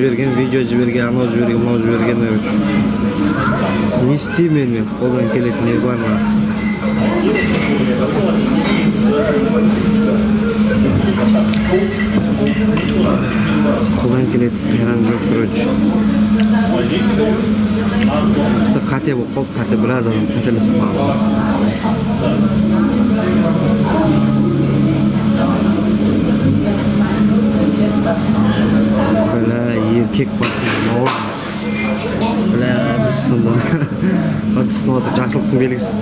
жіберген, видео жіберген, анау жіберген, мынау жіберген. Не істеймін мен, қолдан келетін не бар ма? Қолдан келетін қайран жоқ, короче. Осы қате болып қалды, қате біраз адам қателесіп қалды. Бля, еркек басында бауыр. Бля, ыдыссында. Ыдыссында отыр, жақсылықтың белгісі.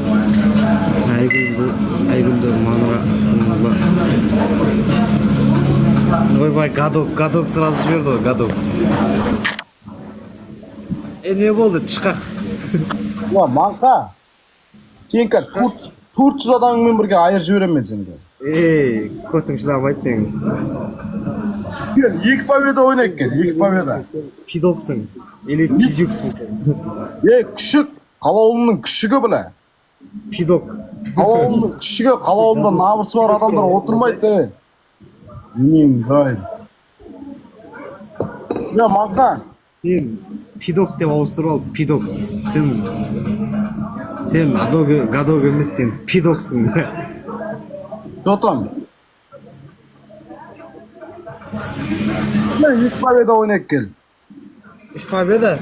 Айгүлді маныға. Ойбай, гадок сразу жіберді ғой, гадок. Не болды, тышқақ. Манқа, сен қазір 400 адамыңмен бірге айыр жіберем мен сені қазір. Көтің шыдамайды сен. Екі победа ойнайық кел, екі победа. Пидоксың, или пиздюксың сен. Күшік, қалауымның күшігі біле. Пидок. Қалауымның күшігі, қалауымда намысы бар адамдар отырмайды. Мен дайын. Манқа. Мен пидок деп ауыстырып ал, пидок. Сен гадок емес, сен пидоксың. Дотам. Екі победа ойнайық кел. Үш победа?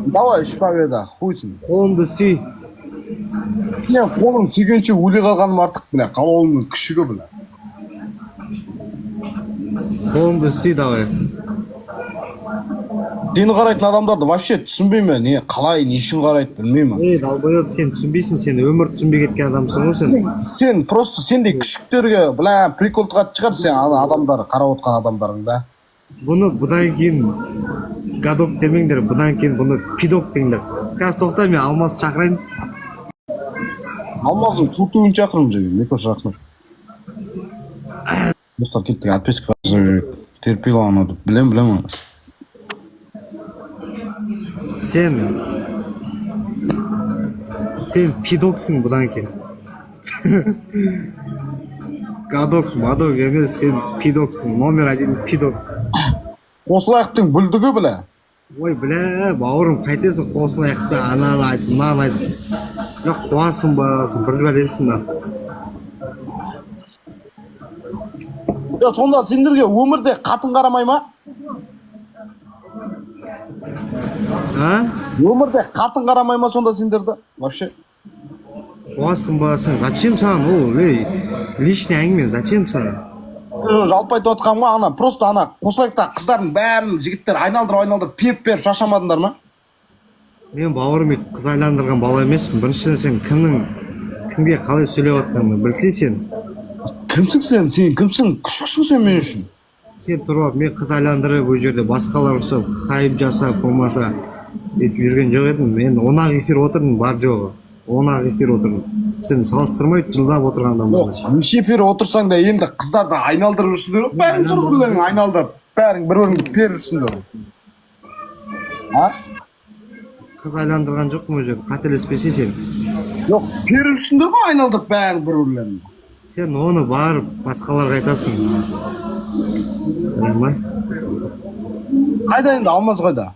Давай, үш победа, хуйсың. Қолымды сүй. Мен қолың сүйгенше өле қалғаным артық біле, қалауымның күшігі біле. Қолымды сүй, давай. Сені қарайтын адамдарды вообще түсінбеймін, не қалай, не үшін қарайды білмеймін. Далбойып, сен түсінбейсің, сен өмір түсінбей кеткен адамсың ғой сен. Сен просто сендей күшіктерге, прикол тығат шығар сен адамдар, қарап отқан адамдарың да. Бұдан кейін гадок демеңдер, бұдан кейін бұны пидок деңдер. Қазір тоқта, мен Алмазды шақырайын. Алмаздың тұтуын шақырым жеген, не көш рахмет. Достар кеттік, отписка терпейл анады, білем анасы. Сен пидоксың бұдан кейін. Гадок, мадок емес, сен пидоксың, номер 1 пидок. Қосылаяқтың бүлдігі біле. Ой, бля, бауырым, қайтесің қосылаяқты, ананы айтып, мынаны айтып. Жоқ, қуасың басың, бір бәлесің да. Сонда сендерге өмірде қатын қарамай ма? Өмірде қатын қарамай ма сонда сендерді? Вообще. Қуасың басың, зачем саған ол, лишний әңгіме, зачем саған? Жалпы айтып отқанға, просто қосылайықта қыздардың бәрін жігіттер айналдырып, періп шашамадыңдар ма? Мен бауырым қыз айландырған бала емеспін. Біріншіден сен кімге қалай сөйлеп отқаныңды білсей сен. Кімсің сен? Сен кімсің? Күшіксің сен мен үшін. Сен тұрып, мен қыз айландырып, ол жерде басқалар ұқсап, хайп жасап, болмаса жүрген жоқ едім. Мен 10-ақ эфир отырдым, бар жоғы. 10-ақ эфир отырдым. Сен салыстырмай жылдап отырғандан бар. Неше эфир отырсаң да енді қыздарды айналдырып жүрсіңдер, бәрін жүргілерін айналдырып, бәрін бір-біріңді періп жүрсіңдер. Қыз айландырған жоқпын ол жерде, қателеспесе сен. Жоқ, періп жүрсіңдер ғой айналдырып бәрін бір-бірлерін. Сен оны барып басқаларға айтасың. Ма? Қайда енді, Алмаз қайда?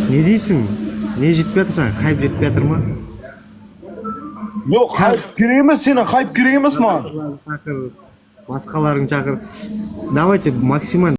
Не дейсің? Не жетпей жатыр, хайп жетпей жатыр ма? Жоқ, хайп керек емес, сені хайп керек емес маған. Басқаларын шақыр. Давайте максимально